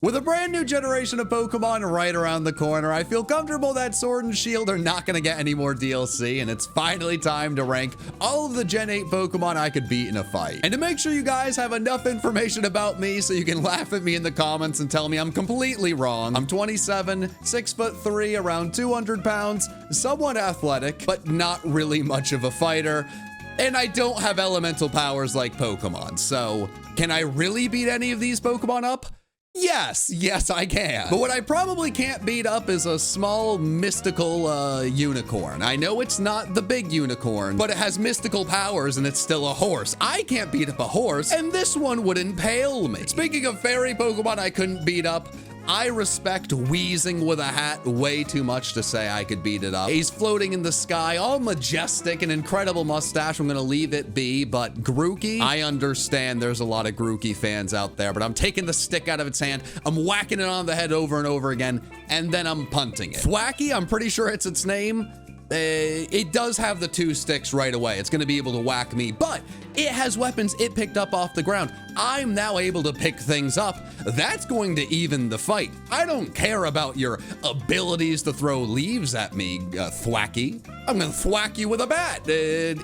With a brand new generation of Pokemon right around the corner, I feel comfortable that Sword and Shield are not going to get any more DLC, and it's finally time to rank all of the Gen 8 Pokemon I could beat in a fight. And to make sure you guys have enough information about me so you can laugh at me in the comments and tell me I'm completely wrong, I'm 27, 6'3", around 200 pounds, somewhat athletic, but not really much of a fighter. And I don't have elemental powers like Pokemon, so can I really beat any of these Pokemon up? Yes, I can. But what I probably can't beat up is a small mystical unicorn. I know it's not the big unicorn, but it has mystical powers and it's still a horse. I can't beat up a horse, and this one would impale me. Speaking of fairy Pokemon I couldn't beat up, I respect Wheezing with a hat way too much to say I could beat it up. He's floating in the sky, all majestic, an incredible mustache. I'm gonna leave it be, but Grookey, I understand there's a lot of Grookey fans out there, but I'm taking the stick out of its hand, I'm whacking it on the head over and over again, and then I'm punting it. Thwacky, I'm pretty sure it's its name. It does have the 2 sticks right away. It's going to be able to whack me, but it has weapons it picked up off the ground. I'm now able to pick things up. That's going to even the fight. I don't care about your abilities to throw leaves at me, Thwacky. I'm going to thwack you with a bat.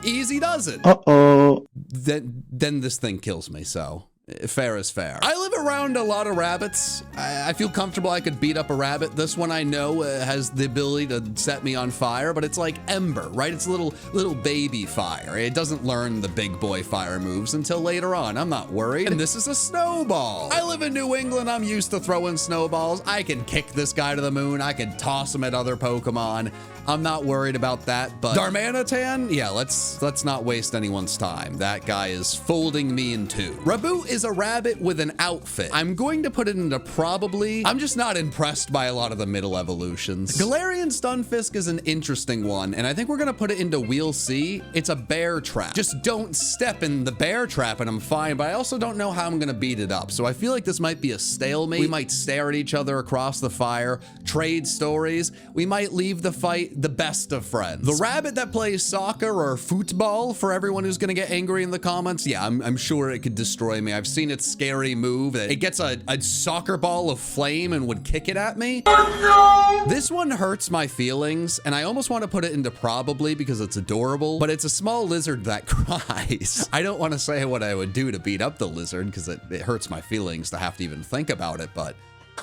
Easy does it. Uh-oh. Then this thing kills me, so fair is fair. I live around a lot of rabbits. I feel comfortable I could beat up a rabbit. This one I know has the ability to set me on fire, but it's like Ember, right? It's a little baby fire. It doesn't learn the big boy fire moves until later on. I'm not worried. And this is a snowball. I live in New England. I'm used to throwing snowballs. I can kick this guy to the moon. I can toss him at other Pokemon. I'm not worried about that, but Darmanitan, yeah, let's not waste anyone's time. That guy is folding me in two. Raboot is a rabbit with an outfit. I'm going to put it into probably. I'm just not impressed by a lot of the middle evolutions. Galarian Stunfisk is an interesting one, and I think we're gonna put it into We'll See. It's a bear trap. Just don't step in the bear trap and I'm fine, but I also don't know how I'm gonna beat it up. So I feel like this might be a stalemate. We might stare at each other across the fire, trade stories. We might leave the fight the best of friends. The rabbit that plays soccer or football, for everyone who's gonna get angry in the comments, yeah, I'm sure it could destroy me. I've seen its scary move. It gets a soccer ball of flame and would kick it at me. Oh, no! This one hurts my feelings, and I almost want to put it into probably because it's adorable, but it's a small lizard that cries. I don't want to say what I would do to beat up the lizard because it hurts my feelings to have to even think about it, but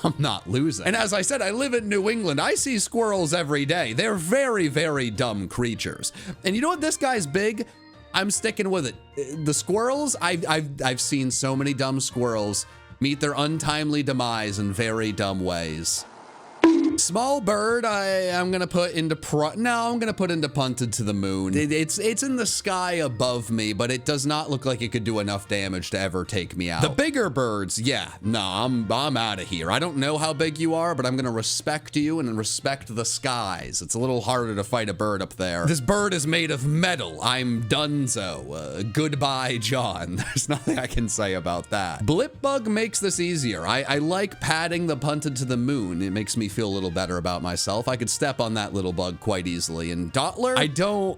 I'm not losing. And as I said, I live in New England. I see squirrels every day. They're very, very dumb creatures. And you know what? This guy's big. I'm sticking with it. The squirrels, I've seen so many dumb squirrels meet their untimely demise in very dumb ways. Small bird, I'm gonna put into I'm gonna put into punted to the moon. It's in the sky above me, but it does not look like it could do enough damage to ever take me out. The bigger birds, yeah, no, I'm out of here. I don't know how big you are, but I'm gonna respect you and respect the skies. It's a little harder to fight a bird up there. This bird is made of metal. I'm donezo. Goodbye, John. There's nothing I can say about that. Blipbug makes this easier. I like padding the punted to the moon. It makes me feel a little better about myself. I could step on that little bug quite easily. And Dottler,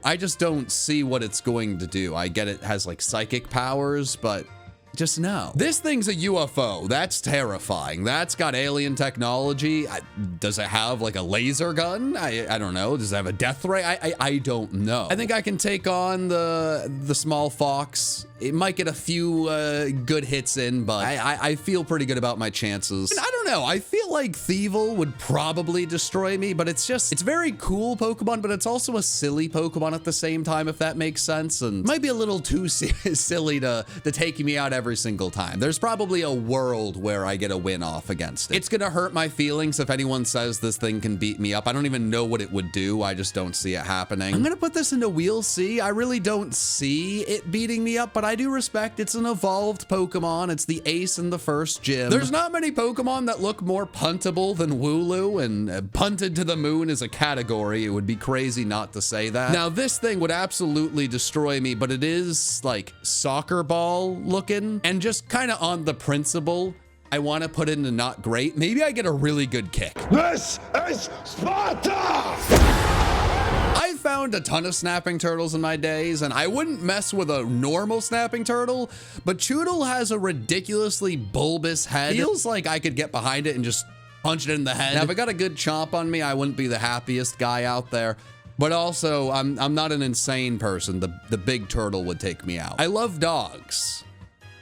I just don't see what it's going to do. I get it has like psychic powers, but just no. This thing's a UFO. That's terrifying. That's got alien technology. Does it have like a laser gun? I don't know. Does it have a death ray? I don't know. I think I can take on the small fox. It might get a few good hits in, but I feel pretty good about my chances. And I don't know. I feel like Thievul would probably destroy me, but it's very cool Pokemon, but it's also a silly Pokemon at the same time, if that makes sense. And might be a little too silly to take me out every single time. There's probably a world where I get a win off against it. It's gonna hurt my feelings if anyone says this thing can beat me up. I don't even know what it would do. I just don't see it happening. I'm gonna put this into We'll See. I really don't see it beating me up, but I do respect it's an evolved Pokemon. It's the ace in the first gym. There's not many Pokemon that look more puntable than Wooloo, and punted to the moon is a category. It would be crazy not to say that. Now, this thing would absolutely destroy me, but it is like soccer ball looking, and just kind of on the principle, I want to put it into not great. Maybe I get a really good kick. This is Sparta! I found a ton of snapping turtles in my days, and I wouldn't mess with a normal snapping turtle, but Choodle has a ridiculously bulbous head. Feels like I could get behind it and just punch it in the head. Now, if I got a good chomp on me, I wouldn't be the happiest guy out there. But also, I'm not an insane person. The big turtle would take me out. I love dogs.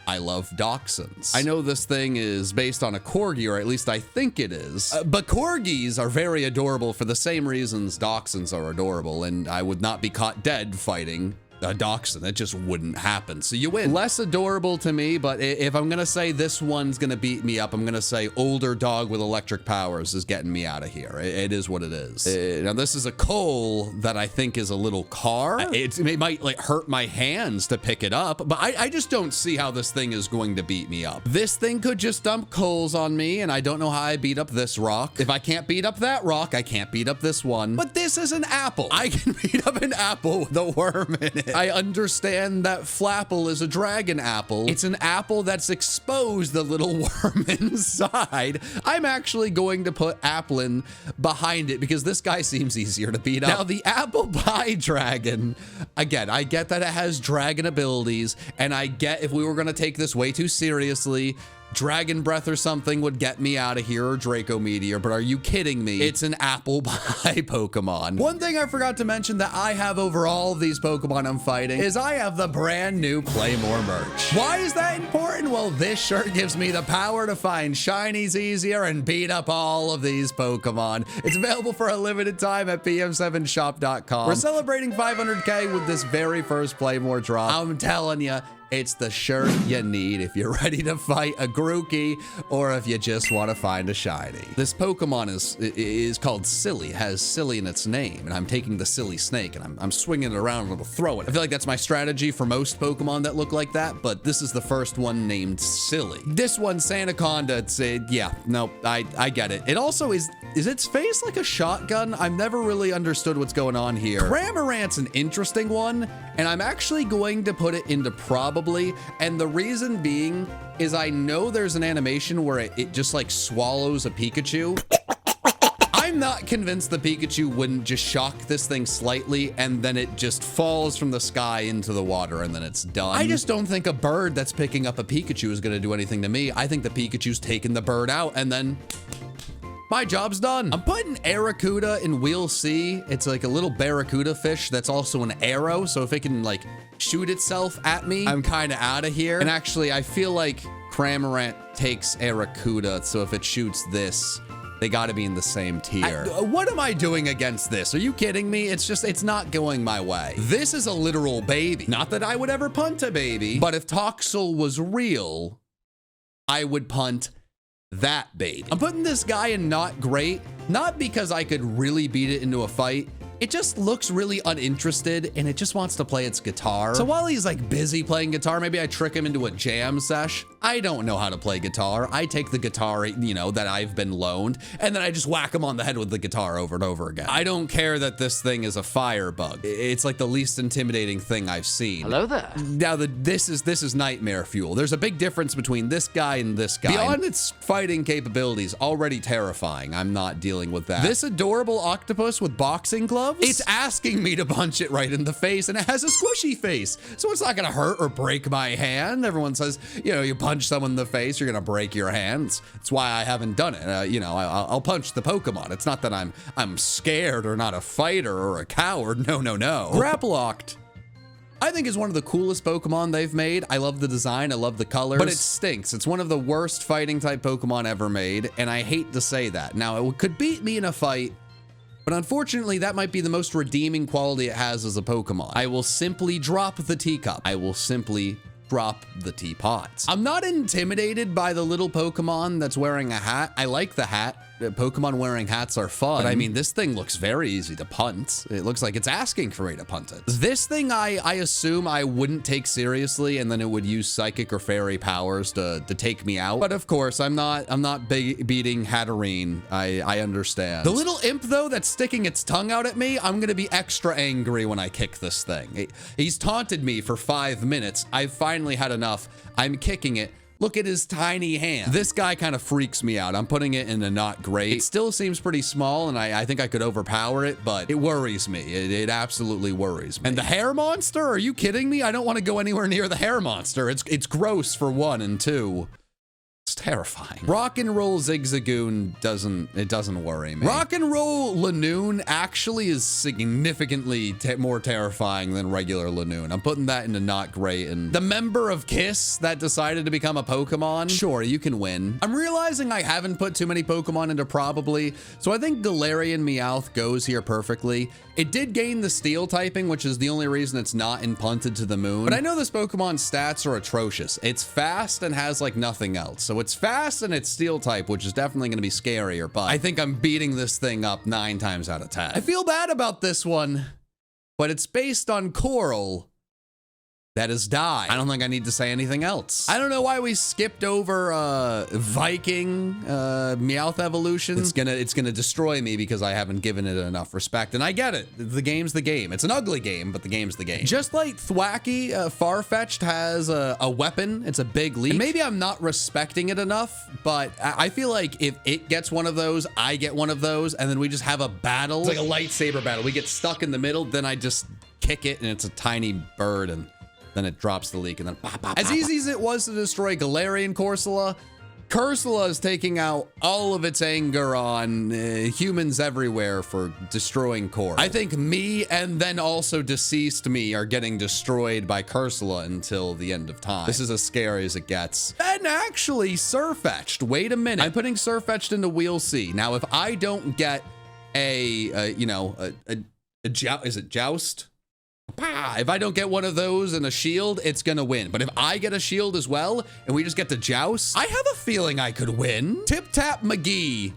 I love dachshunds. I know this thing is based on a corgi, or at least I think it is. But corgis are very adorable for the same reasons dachshunds are adorable, and I would not be caught dead fighting a dachshund. It just wouldn't happen. So you win. Less adorable to me, but if I'm gonna say this one's gonna beat me up, I'm gonna say older dog with electric powers is getting me out of here. It is what it is. Now this is a coal that I think is a little car. It might like hurt my hands to pick it up, but I just don't see how this thing is going to beat me up. This thing could just dump coals on me, and I don't know how I beat up this rock. If I can't beat up that rock, I can't beat up this one. But this is an apple. I can beat up an apple with a worm in it. I understand that Flapple is a dragon apple. It's an apple that's exposed the little worm inside. I'm actually going to put Applin behind it because this guy seems easier to beat up. Now, the apple pie dragon, again, I get that it has dragon abilities, and I get if we were going to take this way too seriously, Dragon Breath or something would get me out of here, or Draco Meteor, but are you kidding me? It's an apple pie Pokemon. One thing I forgot to mention that I have over all of these Pokemon I'm fighting is I have the brand new Play More merch. Why is that important? Well, this shirt gives me the power to find shinies easier and beat up all of these Pokemon. It's available for a limited time at pm7shop.com. We're celebrating 500K with this very first Play More drop. I'm telling you, it's the shirt you need if you're ready to fight a Grookey or if you just want to find a shiny. This Pokemon is called Silly, has Silly in its name, and I'm taking the Silly Snake and I'm swinging it around and throwing it. I feel like that's my strategy for most Pokemon that look like that, but this is the first one named Silly. This one, Sandaconda, yeah, no, I get it. It also is its face like a shotgun? I've never really understood what's going on here. Cramorant's an interesting one, and I'm actually going to put it into probably, and the reason being is I know there's an animation where it just like swallows a Pikachu. I'm not convinced the Pikachu wouldn't just shock this thing slightly and then it just falls from the sky into the water and then it's done. I just don't think a bird that's picking up a Pikachu is going to do anything to me. I think the Pikachu's taking the bird out and then my job's done. I'm putting Arrokuda in Wheel C. It's like a little barracuda fish that's also an arrow, so if it can like shoot itself at me, I'm kind of out of here. And actually, I feel like Cramorant takes Arrokuda, so if it shoots this, they got to be in the same tier. What am I doing against this? Are you kidding me? It's not going my way. This is a literal baby. Not that I would ever punt a baby, but if Toxel was real, I would punt that baby. I'm putting this guy in not great, not because I could really beat it into a fight. It just looks really uninterested and it just wants to play its guitar. So while he's like busy playing guitar, maybe I trick him into a jam sesh. I don't know how to play guitar. I take the guitar, you know, that I've been loaned, and then I just whack him on the head with the guitar over and over again. I don't care that this thing is a firebug. It's like the least intimidating thing I've seen. Hello there. Now this is nightmare fuel. There's a big difference between this guy and this guy. Beyond its fighting capabilities, already terrifying. I'm not dealing with that. This adorable octopus with boxing gloves, it's asking me to punch it right in the face, and it has a squishy face, so it's not gonna hurt or break my hand. Everyone says, you know, you punch someone in the face, you're gonna break your hands. That's why I haven't done it. You know, I'll punch the Pokemon. It's not that I'm scared or not a fighter or a coward. No. Grapploct, I think, is one of the coolest Pokemon they've made. I love the design, I love the colors, but it stinks. It's one of the worst fighting type Pokemon ever made, and I hate to say that. Now, it could beat me in a fight, but unfortunately, that might be the most redeeming quality it has as a Pokemon. I will simply drop the teacup. I will simply drop the teapots. I'm not intimidated by the little Pokemon that's wearing a hat. I like the hat. Pokemon wearing hats are fun. But I mean, this thing looks very easy to punt. It looks like it's asking for me to punt it. This thing, I assume I wouldn't take seriously, and then it would use psychic or fairy powers to take me out. But of course, I'm not beating Hatterene. I understand. The little imp though that's sticking its tongue out at me, I'm gonna be extra angry when I kick this thing. He's taunted me for 5 minutes. I've finally had enough. I'm kicking it. Look at his tiny hand. This guy kind of freaks me out. I'm putting it in a not great. It still seems pretty small, and I think I could overpower it, but it worries me. It absolutely worries me. And the hair monster? Are you kidding me? I don't want to go anywhere near the hair monster. It's gross for one, and two, it's terrifying. Rock and Roll Zigzagoon doesn't worry me. Rock and Roll Lanoon actually is significantly more terrifying than regular Lanoon. I'm putting that into not great. And the member of Kiss that decided to become a Pokemon, sure, you can win. I'm realizing I haven't put too many Pokemon into probably, so I think Galarian Meowth goes here perfectly. It did gain the Steel typing, which is the only reason it's not in Punted to the Moon. But I know this Pokemon's stats are atrocious. It's fast and has like nothing else. So it's fast and it's Steel type, which is definitely going to be scarier. But I think I'm beating this thing up 9 times out of 10. I feel bad about this one, but it's based on Coral that has died. I don't think I need to say anything else. I don't know why we skipped over Viking Meowth evolution. It's gonna destroy me because I haven't given it enough respect. And I get it. The game's the game. It's an ugly game, but the game's the game. Just like Thwacky, Farfetch'd has a weapon. It's a big leap. And maybe I'm not respecting it enough, but I feel like if it gets one of those, I get one of those, and then we just have a battle. It's like a lightsaber battle. We get stuck in the middle, then I just kick it, and it's a tiny bird, and then it drops the leak, and then pop, pop, as easy as it was to destroy Galarian Corsola, Corsola is taking out all of its anger on humans everywhere for destroying Cor. I think me and then also deceased me are getting destroyed by Corsola until the end of time. This is as scary as it gets. And actually, Surfetch'd. Wait a minute. I'm putting Surfetch'd into Wheel C. Now, if I don't get is it Joust? If I don't get one of those and a shield, it's gonna win. But if I get a shield as well, and we just get to Joust, I have a feeling I could win. Tip Tap McGee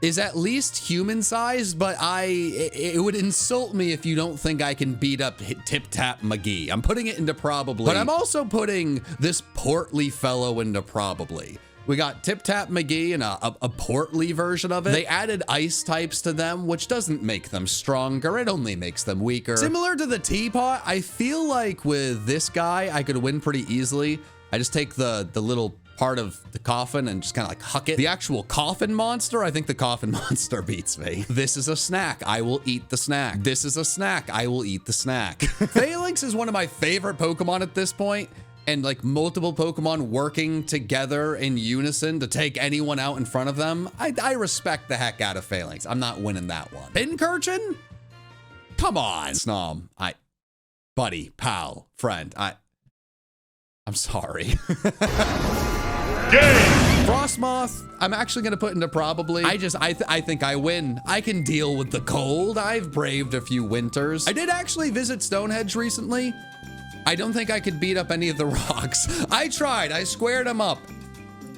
is at least human sized, but it would insult me if you don't think I can beat up Tip Tap McGee. I'm putting it into probably, but I'm also putting this portly fellow into probably. We got Tip Tap McGee and a portly version of it. They added ice types to them, which doesn't make them stronger. It only makes them weaker. Similar to the teapot, I feel like with this guy, I could win pretty easily. I just take the little part of the coffin and just kind of like huck it. The actual coffin monster, I think the coffin monster beats me. This is a snack. I will eat the snack. This is a snack. I will eat the snack. Phalanx is one of my favorite Pokemon at this point. And like multiple Pokemon working together in unison to take anyone out in front of them. I respect the heck out of Phalanx. I'm not winning that one. Pincurchin? Come on. Snom. Buddy, pal, friend. I'm sorry. Game. Frostmoth, I'm actually gonna put into probably. I think I win. I can deal with the cold. I've braved a few winters. I did actually visit Stonehenge recently. I don't think I could beat up any of the rocks. I tried. I squared them up.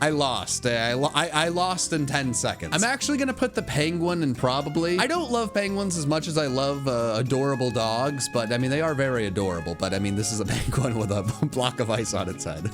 I lost. I lost in 10 seconds. I'm actually gonna put the penguin in probably. I don't love penguins as much as I love adorable dogs, but I mean, they are very adorable. But I mean, this is a penguin with a block of ice on its head.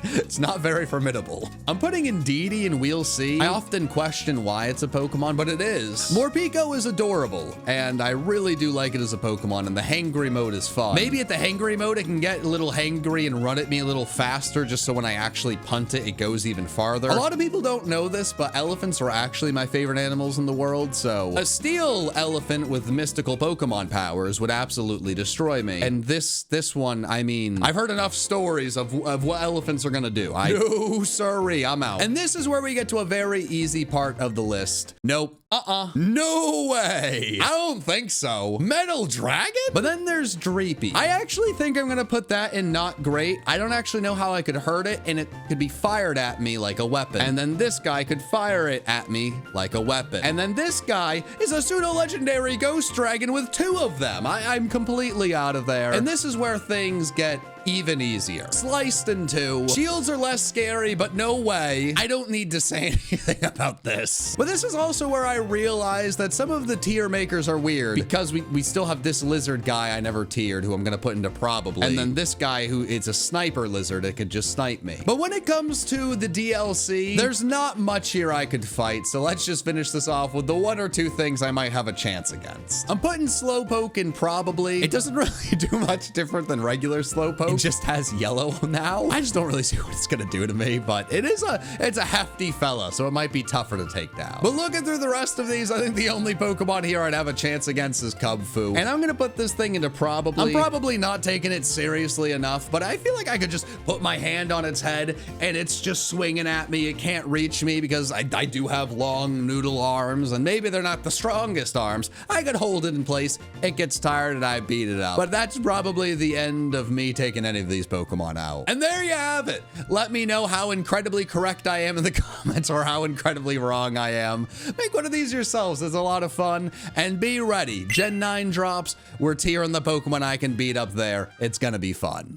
It's not very formidable. I'm putting Indeedee in Wheel C. I often question why it's a Pokemon, but it is. Morpeko is adorable, and I really do like it as a Pokemon, and the hangry mode is fun. Maybe at the hangry mode, it can get a little hangry and run at me a little faster, just so when I actually punt it, it goes even farther. A lot of people don't know this, but elephants are actually my favorite animals in the world, so a steel elephant with mystical Pokemon powers would absolutely destroy me. And this one, I mean, I've heard enough stories of what elephants are gonna do. No, sorry, I'm out. And this is where we get to a very easy part of the list. Nope. No way. I don't think so. Metal Dragon? But then there's Dreepy. I actually think I'm gonna put that in not great. I don't actually know how I could hurt it, and it could be fired at me like a weapon. And then this guy could fire it at me like a weapon. And then this guy is a pseudo-legendary ghost dragon with 2 of them. I'm completely out of there. And this is where things get even easier. Sliced in 2. Shields are less scary, but no way. I don't need to say anything about this. But this is also where I realized that some of the tier makers are weird, because we still have this lizard guy I never tiered, who I'm gonna put into probably, and then this guy who is a sniper lizard that could just snipe me. But when it comes to the DLC, there's not much here I could fight, so let's just finish this off with the 1 or 2 things I might have a chance against. I'm putting Slowpoke in probably. It doesn't really do much different than regular Slowpoke. just has yellow now. I just don't really see what it's gonna do to me, but it's a hefty fella, so it might be tougher to take down. But looking through the rest of these, I think the only Pokemon here I'd have a chance against is Kubfu. And I'm gonna put this thing into I'm probably not taking it seriously enough, but I feel like I could just put my hand on its head and it's just swinging at me. It can't reach me because I do have long noodle arms, and maybe they're not the strongest arms. I could hold it in place, it gets tired, and I beat it up. But that's probably the end of me taking any of these Pokemon out. And there you have it. Let me know how incredibly correct I am in the comments or how incredibly wrong I am. Make one of these yourselves. It's a lot of fun. And be ready. Gen 9 drops. We're tiering the Pokemon I can beat up there. It's gonna be fun.